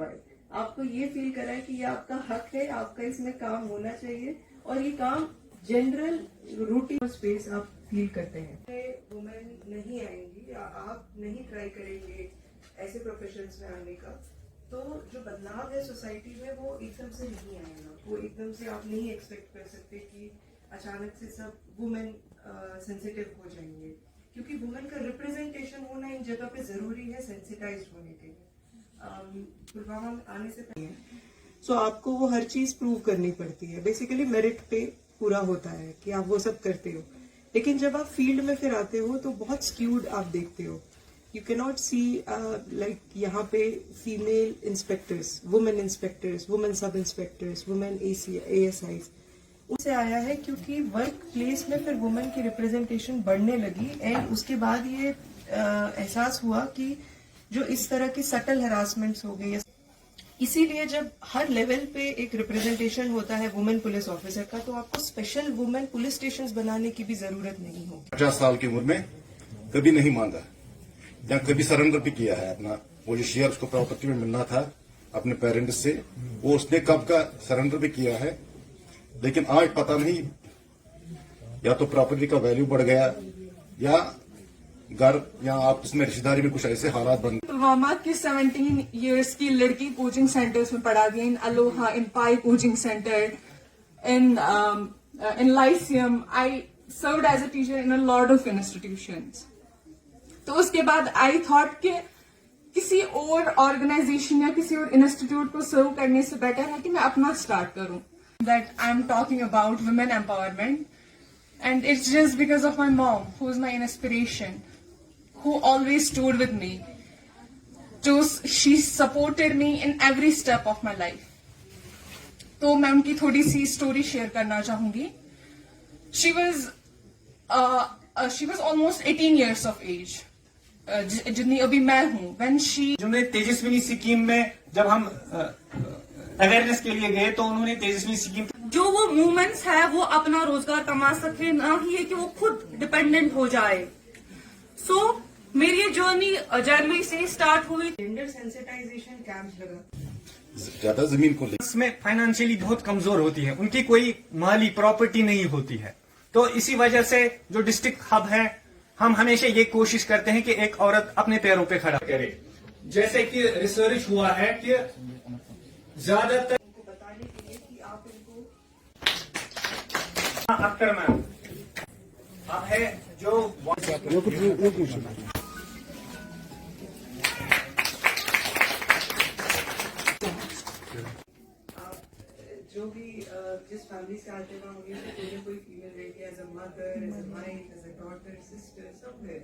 आपको ये फील करा है कि ये आपका हक है, आपका इसमें काम होना चाहिए और ये काम जनरल रूटीन स्पेस आप फील करते हैं। वुमेन नहीं आएंगी या आप नहीं ट्राई करेंगे ऐसे प्रोफेशंस में आने का, तो जो बदलाव है सोसाइटी में वो एकदम से नहीं आएगा। वो एकदम से आप नहीं एक्सपेक्ट कर सकते कि अचानक से सब वुमेन सेंसिटिव हो जाएंगे, क्योंकि वुमेन का रिप्रेजेंटेशन होना इन जगह पे जरूरी है सेंसिटाइज होने के लिए। पुलवामा में आने से पहले सो आपको वो हर चीज प्रूव करनी पड़ती है। बेसिकली मेरिट पे पूरा होता है कि आप वो सब करते हो, लेकिन जब आप फील्ड में फिर आते हो तो बहुत स्क्यूड आप देखते हो। You can not see like यहाँ पे female inspectors, women sub inspectors, women ASIs उससे आया है क्योंकि वर्क प्लेस में फिर वुमेन की रिप्रेजेंटेशन बढ़ने लगी एंड उसके बाद ये एहसास हुआ कि जो इस तरह की सटल हरासमेंट्स हो गई, इसीलिए जब हर लेवल पे एक रिप्रेजेंटेशन होता है वुमेन पुलिस ऑफिसर का, तो आपको स्पेशल वुमेन पुलिस स्टेशंस बनाने की भी जरूरत नहीं होगी। 50 साल की उम्र में कभी नहीं मांगा या कभी सरेंडर भी किया है अपना वो जो शेयर उसको प्रॉपर्टी में मिलना था अपने पेरेंट्स से, वो उसने कब का सरेंडर भी किया है। लेकिन आज पता नहीं, या तो प्रॉपर्टी का वैल्यू बढ़ गया या घर या आपस में रिश्तेदारी में कुछ ऐसे हालात बन। पुलवामा की 17 इयर्स की लड़की कोचिंग सेंटर्स में पढ़ा गई, in Aloha, in Pi coaching centre, in Lyceum. I served as a teacher in a lot of institutions. तो उसके बाद आई थॉट कि किसी और ऑर्गेनाइजेशन या किसी और इंस्टीट्यूट को सर्व करने से बेटर है कि मैं अपना स्टार्ट करूं। That I am talking about women empowerment and it's just because of my mom who is my inspiration, who always stood with me. She supported me in every step of my life. तो मैं उनकी थोड़ी सी story share करना चाहूंगी। She was almost 18 years of age, जितनी अभी मैं हूँ। When she जिन्होंने तेजस्विनी स्कीम में जब हम अवेयरनेस के लिए गए तो उन्होंने तेजस्विनी स्कीम, जो वो वुमेन्स है वो अपना रोजगार कमा सके, ना ही है कि वो खुद डिपेंडेंट हो जाए। सो मेरी ये जर्नी जनवरी से स्टार्ट हुई। जेंडर सेंसिटाइजेशन कैंप्स लगा, ज्यादा जमीन को इसमें फाइनेंशियली बहुत कमजोर होती है, उनकी कोई माली प्रॉपर्टी नहीं होती है। तो इसी वजह से जो डिस्ट्रिक्ट हब है, हम हमेशा ये कोशिश करते हैं कि एक औरत अपने पैरों पे खड़ा करे। जैसे कि रिसर्च हुआ है कि ज्यादातर बताने के लिए कि आप इनको अख्तर मैम आप है जो जो भी जिस फैमिली से आते हैं होंगे कोई ना कोई फीमेल रहेगी, as a mother, as a wife, as a daughter, sister, सब है।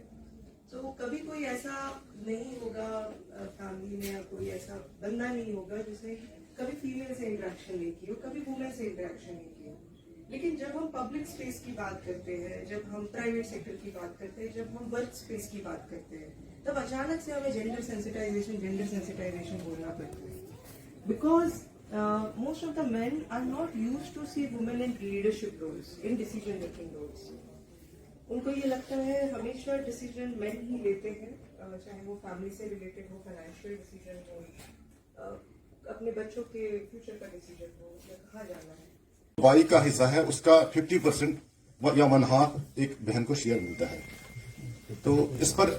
तो कभी कोई ऐसा नहीं होगा फैमिली में, या कोई ऐसा बंदा नहीं होगा जिसने कभी फीमेल से इंटरेक्शन नहीं की हो, कभी वुमेन से इंटरेक्शन नहीं की हो। लेकिन जब हम पब्लिक स्पेस की बात करते हैं, जब हम प्राइवेट सेक्टर की बात करते हैं, जब हम वर्क स्पेस की बात करते हैं, तब अचानक से हमें जेंडर सेंसिटाइजेशन बोलना पड़ता है। Because most of the men are not used to see women in leadership roles, in decision making roles. उनको ये लगता है हमेशा डिसीजन men ही लेते हैं, चाहे वो फैमिली से रिलेटेड हो, फाइनेंशियल डिसीजन हो, अपने बच्चों के फ्यूचर का डिसीजन हो, या कहाँ जाना है। भाई का हिस्सा है उसका 50% या 1/2 एक बहन को शेयर मिलता है। तो इस पर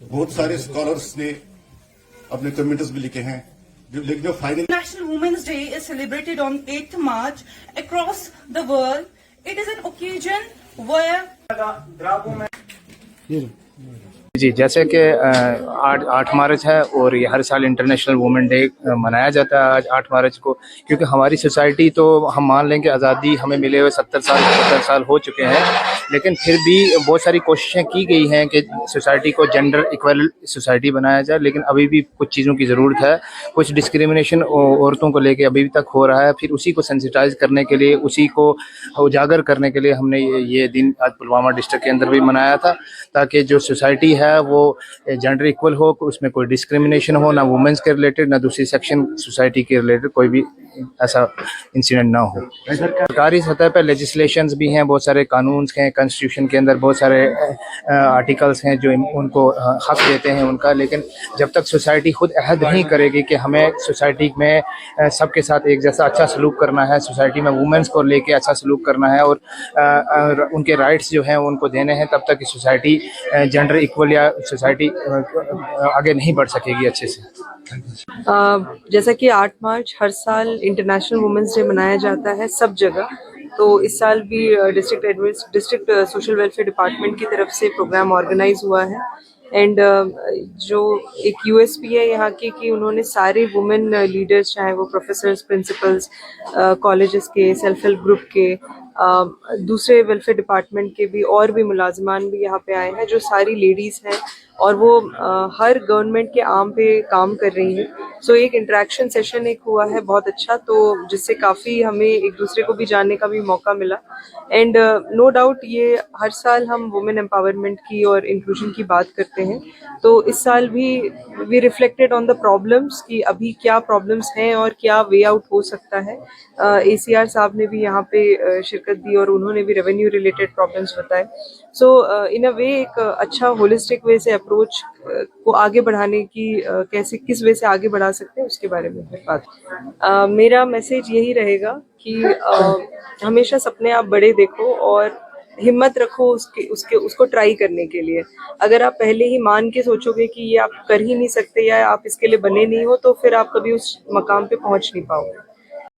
बहुत सारे स्कॉलर्स ने अपने कमेंट्स भी लिखे हैं। जो final National Women's Day is celebrated on 8th March across the world. It is an occasion where जी, जैसे कि 8 मार्च है और ये हर साल इंटरनेशनल वुमेन डे मनाया जाता है आज 8 मार्च को, क्योंकि हमारी सोसाइटी तो हम मान लें कि आज़ादी हमें मिले हुए 70 साल हो चुके हैं, लेकिन फिर भी बहुत सारी कोशिशें की गई हैं कि सोसाइटी को जेंडर इक्वल सोसाइटी बनाया जाए, लेकिन अभी भी कुछ चीज़ों की ज़रूरत है। कुछ डिस्क्रिमिनेशन औरतों को लेके अभी तक हो रहा है। फिर उसी को सेंसिटाइज करने के लिए, उसी को उजागर करने के लिए हमने ये दिन आज पुलवामा डिस्ट्रिक्ट के अंदर भी मनाया था, ताकि जो सोसाइटी है वो जेंडर इक्वल हो, उसमें कोई डिस्क्रिमिनेशन हो, ना वुमेन्स के रिलेटेड ना दूसरी सेक्शन सोसाइटी के रिलेटेड कोई भी ऐसा इंसिडेंट ना हो। सरकारी सतह पर लेजिस्लेशंस भी हैं, बहुत सारे कानून हैं, कॉन्स्टिट्यूशन के अंदर बहुत सारे आर्टिकल्स हैं जो उनको हक देते हैं उनका, लेकिन जब तक सोसाइटी खुद अहद नहीं करेगी कि हमें सोसाइटी में सबके साथ एक जैसा अच्छा सलूक करना है, सोसाइटी में वुमेन्स को लेके अच्छा सलूक करना है और उनके राइट्स जो हैं उनको देने हैं, तब तक सोसाइटी जेंडर इक्वल या सोसाइटी आगे नहीं बढ़ सकेगी अच्छे से। जैसा कि 8 मार्च हर साल इंटरनेशनल वुमेन्स डे मनाया जाता है सब जगह, तो इस साल भी डिस्ट्रिक्ट सोशल वेलफेयर डिपार्टमेंट की तरफ से प्रोग्राम ऑर्गेनाइज हुआ है। एंड जो एक यूएसपी है यहाँ की कि उन्होंने सारे वुमेन लीडर्स, चाहे वो प्रोफेसर्स, प्रिंसिपल्स, कॉलेजेस के, सेल्फ हेल्प ग्रुप के, दूसरे वेलफेयर डिपार्टमेंट के भी और भी मुलाजमान भी यहाँ पे आए हैं, जो सारी लेडीज़ हैं और वो हर गवर्नमेंट के आर्म पे काम कर रही हैं। सो एक इंटरेक्शन सेशन एक हुआ है बहुत अच्छा, तो जिससे काफ़ी हमें एक दूसरे को भी जानने का भी मौका मिला। एंड नो डाउट ये हर साल हम वुमेन एम्पावरमेंट की और इंक्लूजन की बात करते हैं, तो इस साल भी we reflected on the problems कि अभी क्या प्रॉब्लम्स हैं और क्या वे आउट हो सकता है। ACR साहब ने भी यहाँ पे शिरकत दी और उन्होंने भी रेवेन्यू रिलेटेड प्रॉब्लम्स बताए। सो इन अ वे एक अच्छा होलिस्टिक वे से अप्रोच को आगे बढ़ाने की कैसे किस वे से आगे बढ़ा सकते हैं उसके बारे में फिर बात। मेरा मैसेज यही रहेगा कि हमेशा सपने आप बड़े देखो और हिम्मत रखो उसको ट्राई करने के लिए। अगर आप पहले ही मान के सोचोगे कि ये आप कर ही नहीं सकते या आप इसके लिए बने नहीं हो, तो फिर आप कभी उस मकाम पे पहुंच नहीं पाओगे।